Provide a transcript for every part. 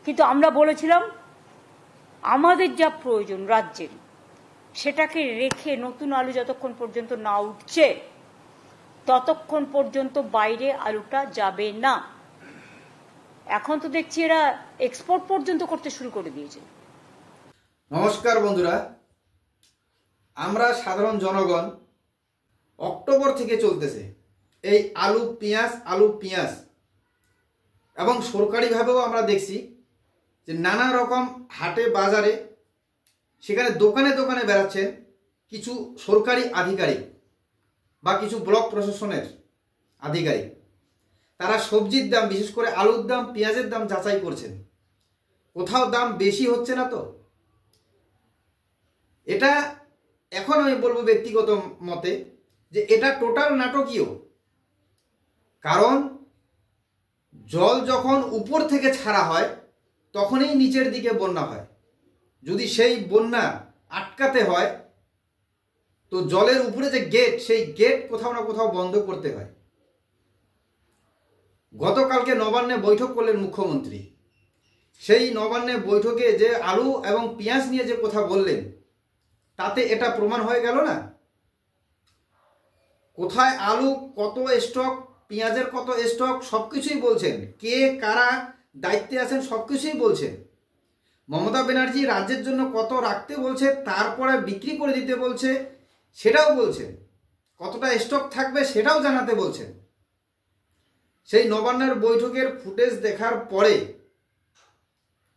কিন্তু আমরা বলেছিলাম আমাদের যা প্রয়োজন রাজ্যের সেটাকে রেখে নতুন আলু যতক্ষণ পর্যন্ত না উঠছে ততক্ষণ পর্যন্ত বাইরে আলুটা যাবে না। এখন তো দেখছি এরা এক্সপোর্ট পর্যন্ত করতে শুরু করে দিয়েছে। নমস্কার বন্ধুরা, আমরা সাধারণ জনগণ অক্টোবর থেকে চলতেছে এই আলু পেঁয়াজ এবং সরকারিভাবেও আমরা দেখছি যে নানা রকম হাটে বাজারে সেখানে দোকানে দোকানে বেড়াচ্ছেন কিছু সরকারি আধিকারিক বা কিছু ব্লক প্রশাসনের আধিকারিক। তারা সবজির দাম, বিশেষ করে আলুর দাম, পেঁয়াজের দাম যাচাই করছেন। কোথাও দাম বেশি হচ্ছে না তো? এটা এখন আমি বলবো ব্যক্তিগত মতে যে এটা টোটাল নাটকীয়। কারণ জল যখন উপর থেকে ছাড়া হয় তখনই নিচের দিকে বন্যা হয়। যদি সেই বন্যা আটকাতে হয় তো জলের উপরে যে গেট, সেই গেট কোথাও না কোথাও বন্ধ করতে হয়। গতকালকে নবান্নে বৈঠক করলেন মুখ্যমন্ত্রী। সেই নবান্নে বৈঠকে যে আলু এবং পেঁয়াজ নিয়ে যে কথা বললেন তাতে এটা প্রমাণ হয়ে গেল না? কোথায় আলু কত স্টক, পেঁয়াজের কত স্টক, সবকিছুই বলছেন। কে কারা দায়িত্বে আছেন সবকিছুই বলছেন। মমতা ব্যানার্জি রাজ্যের জন্য কত রাখতে বলছে, তারপরে বিক্রি করে দিতে বলছে সেটাও বলছেন। কতটা স্টক থাকবে সেটাও জানাতে বলছেন। সেই নবান্নের বৈঠকের ফুটেজ দেখার পরে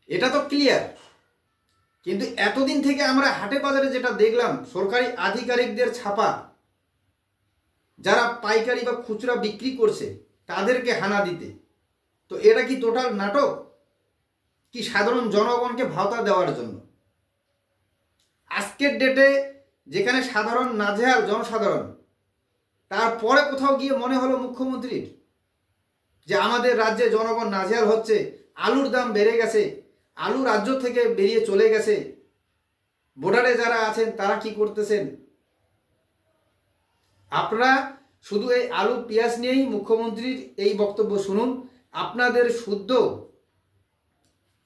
এটা তো ক্লিয়ার। কিন্তু এতদিন থেকে আমরা হাটে বাজারে যেটা দেখলাম, সরকারি আধিকারিকদের ছাপা, যারা পাইকারি বা খুচরা বিক্রি করছে তাদেরকে হানা দিতে, তো এটা কি টোটাল নাটক, কি সাধারণ জনগণকে ভাতা দেওয়ার জন্য? আজকের ডেটে যেখানে সাধারণ নাজেহাল জনসাধারণ, তারপরে কোথাও গিয়ে মনে হলো মুখ্যমন্ত্রীর যে আমাদের রাজ্যে জনগণ নাজেহাল হচ্ছে, আলুর দাম বেড়ে গেছে, আলু রাজ্য থেকে বেরিয়ে চলে গেছে, বর্ডারে যারা আছেন তারা কি করতেছেন? আপনারা শুধু এই আলু পেঁয়াজ নিয়েই মুখ্যমন্ত্রীর এই বক্তব্য শুনুন, আপনাদের শুদ্ধ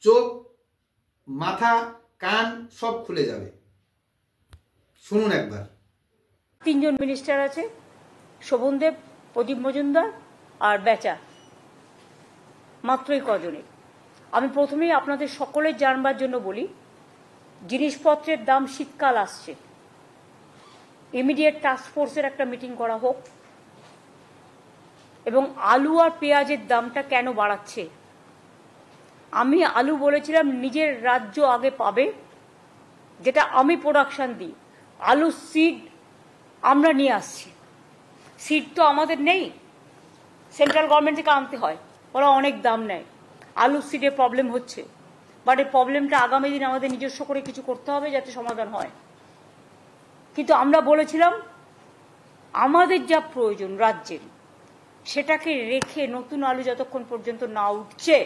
চোখ, মাথা, কান সব খুলে যাবে। শুনুন একবার। তিনজন মিনিস্টার আছে, শোভনদেব, প্রদীপ মজুমদার আর বেচা, মাত্রই কজনে। আমি প্রথমেই আপনাদের সকলের জানবার জন্য বলি, জিনিসপত্রের দাম, শীতকাল আসছে, ইমিডিয়েট টাস্ক ফোর্সের একটা মিটিং করা হোক এবং আলু আর পেঁয়াজের দামটা কেন বাড়াচ্ছে। আমি আলু বলেছিলাম নিজের রাজ্য আগে পাবে, যেটা আমি প্রোডাকশন দিই। আলু সিড আমরা নিয়ে আসছি, সিড তো আমাদের নেই, সেন্ট্রাল গভর্নমেন্ট থেকে আনতে হয়, ওরা অনেক দাম নেয়। আলু সিডে প্রবলেম হচ্ছে, বাট এই প্রবলেমটা আগামী দিন আমাদের নিজস্ব করে কিছু করতে হবে যাতে সমাধান হয়। কিন্তু আমরা বলেছিলাম আমাদের যা প্রয়োজন রাজ্যের সেটাকে রেখে নতুন আলু যতক্ষণ পর্যন্ত না উঠছে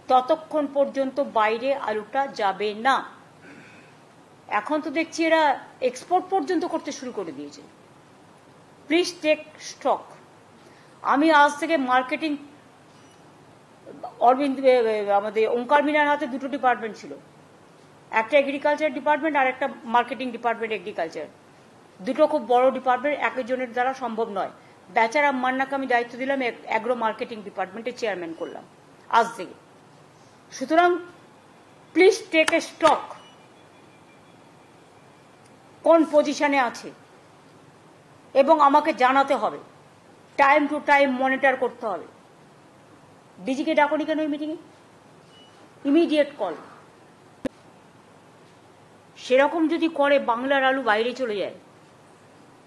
ততক্ষণ পর্যন্ত বাইরে আলুটা যাবে না। এখন তো দেখছি এরা এক্সপোর্ট পর্যন্ত করতে শুরু করে দিয়েছে। Please take stock. আমি আজ থেকে মার্কেটিং, অরবিন্দ আমাদের ওঙ্কার মিনার হাতে দুটো ডিপার্টমেন্ট ছিল, একটা এগ্রিকালচার ডিপার্টমেন্ট আর একটা মার্কেটিং ডিপার্টমেন্ট এগ্রিকালচার। দুটো খুব বড় ডিপার্টমেন্ট, একজনের দ্বারা সম্ভব নয়। বেচারা মান্নাকে আমি দায়িত্ব দিলাম, অ্যাগ্রো মার্কেটিং ডিপার্টমেন্টের চেয়ারম্যান করলাম আজ থেকে। সুতরাং প্লিজ টেক এ স্টক, কোন পজিশনে আছে এবং আমাকে জানাতে হবে, টাইম টু টাইম মনিটর করতে হবে। ডিজিকে ডাকুনি কেন এই মিটিংয়ে? Immediate call. সেরকম যদি করে বাংলার আলু বাইরে চলে যায়,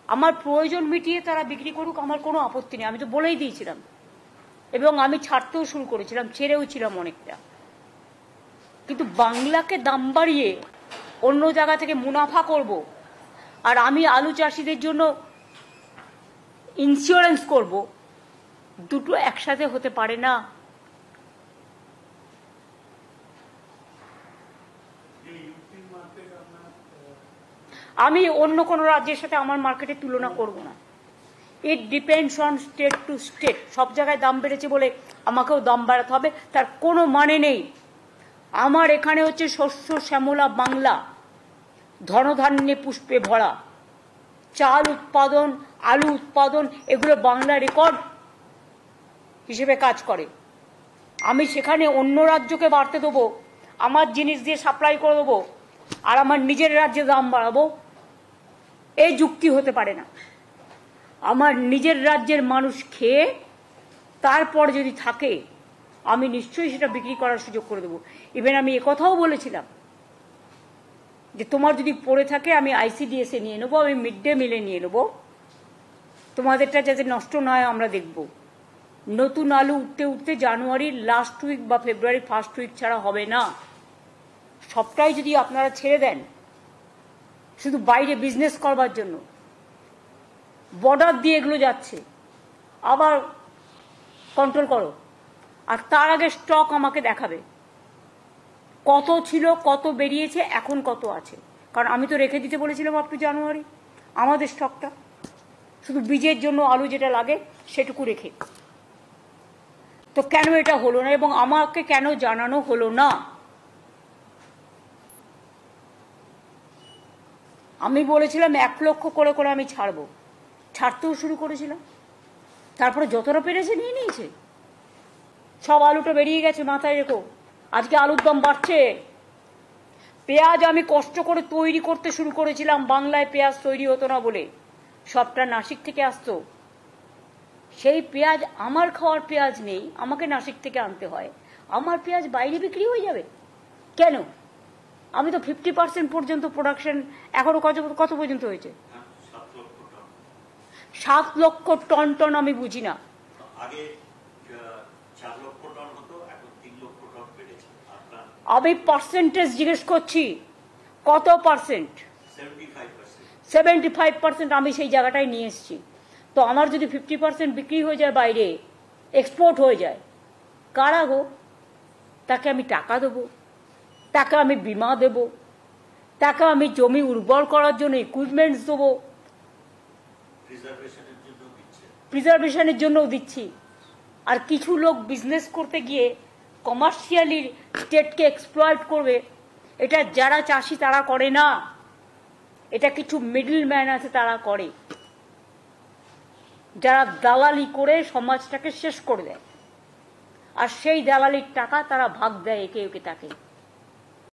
আমার প্রয়োজন মিটিয়ে তারা বিক্রি করুক, আমার কোনো আপত্তি নেই। আমি তো বলেই দিয়েছিলাম এবং আমি ছাড়তেও শুরু করেছিলাম, ছেড়েও ছিলাম অনেকটা। কিন্তু বাংলাকে দাম বাড়িয়ে অন্য জায়গা থেকে মুনাফা করব আর আমি আলু চাষিদের জন্য ইন্স্যুরেন্স করব, দুটো একসাথে হতে পারে না। আমি অন্য কোনো রাজ্যের সাথে আমার মার্কেটের তুলনা করব না। It depends on state to state. সব জায়গায় দাম বেড়েছে বলে আমাকেও দাম বাড়াতে হবে তার কোনো মানে নেই। আমার এখানে হচ্ছে শস্য শ্যামলা বাংলা, ধনধান্যে পুষ্পে ভরা। চাল উৎপাদন, আলু উৎপাদন, এগুলো বাংলা রেকর্ড হিসেবে কাজ করে। আমি সেখানে অন্য রাজ্যকে বাড়তে দেবো, আমার জিনিস দিয়ে সাপ্লাই করে দেবো, আর আমার নিজের রাজ্যে দাম বাড়াবো? এই যুক্তি হতে পারে না। আমার নিজের রাজ্যের মানুষ খেয়ে তারপর যদি থাকে, আমি নিশ্চয়ই সেটা বিক্রি করার সুযোগ করে দেবো। ইভেন আমি একথাও বলেছিলাম যে তোমার যদি পড়ে থাকে আমি ICDS নিয়ে নেবো, আমি মিড ডে মিলে নিয়ে নেবো, তোমাদেরটা যাতে নষ্ট না হয় আমরা দেখব। নতুন আলু উঠতে উঠতে জানুয়ারির লাস্ট উইক বা ফেব্রুয়ারির ফার্স্ট উইক ছাড়া হবে না। সবটাই যদি আপনারা ছেড়ে দেন শুধু বাইরে বিজনেস করবার জন্য, বর্ডার দিয়ে এগুলো যাচ্ছে, আবার কন্ট্রোল করো। আর তার আগে স্টক আমাকে দেখাবে কত ছিল, কত বেরিয়েছে, এখন কত আছে। কারণ আমি তো রেখে দিতে বলেছিলাম আপ টু জানুয়ারি আমাদের স্টকটা, শুধু বীজের জন্য আলু যেটা লাগে সেটুকু রেখে। তো কেন এটা হলো না এবং আমাকে কেন জানানো হলো না? আমি বলেছিলাম 1 লক্ষ করে করে আমি ছাড়বো, ছাড়তেও শুরু করেছিলাম। তারপরে যতটা পেরেছে নিয়ে নিয়েছে, সব আলুটা বেরিয়ে গেছে। মাথায় রেখো, আজকে আলুর দাম বাড়ছে। পেঁয়াজ আমি কষ্ট করে তৈরি করতে শুরু করেছিলাম, বাংলায় পেঁয়াজ তৈরি হতো না বলে, সবটা নাসিক থেকে আসতো। সেই পেঁয়াজ আমার খাওয়ার পেঁয়াজ নেই, আমাকে নাসিক থেকে আনতে হয়। আমার পেঁয়াজ বাইরে বিক্রি হয়ে যাবে কেন? আমি তো 50% পর্যন্ত প্রোডাকশন, এখনো কত পর্যন্ত হয়েছে? 7 লক্ষ টন টন আমি বুঝি না। আমি পার্সেন্টেজ জিজ্ঞেস করছি, কত পার্সেন্ট? 75% আমি সেই জায়গাটায় নিয়ে এসেছি। তো আমার যদি 50% বিক্রি হয়ে যায় বাইরে, এক্সপোর্ট হয়ে যায়, কারা গো? তাকে আমি টাকা দেবো, তাকে আমি বিমা দেব, তাকে আমি জমি উর্বর করার জন্য ইকুইপমেন্টস দেবো, প্রিজার্ভেশনের জন্যও দিচ্ছি। আর কিছু লোক বিজনেস করতে গিয়ে কমার্শিয়ালি স্টেটকে এক্সপ্লয়েট করবে, এটা যারা চাষি তারা করে না, এটা কিছু মিডল ম্যান আছে তারা করে, যারা দালালি করে সমাজটাকে শেষ করে দেয়। আর সেই দালালির টাকা তারা ভাগ দেয় একে একে তাকে।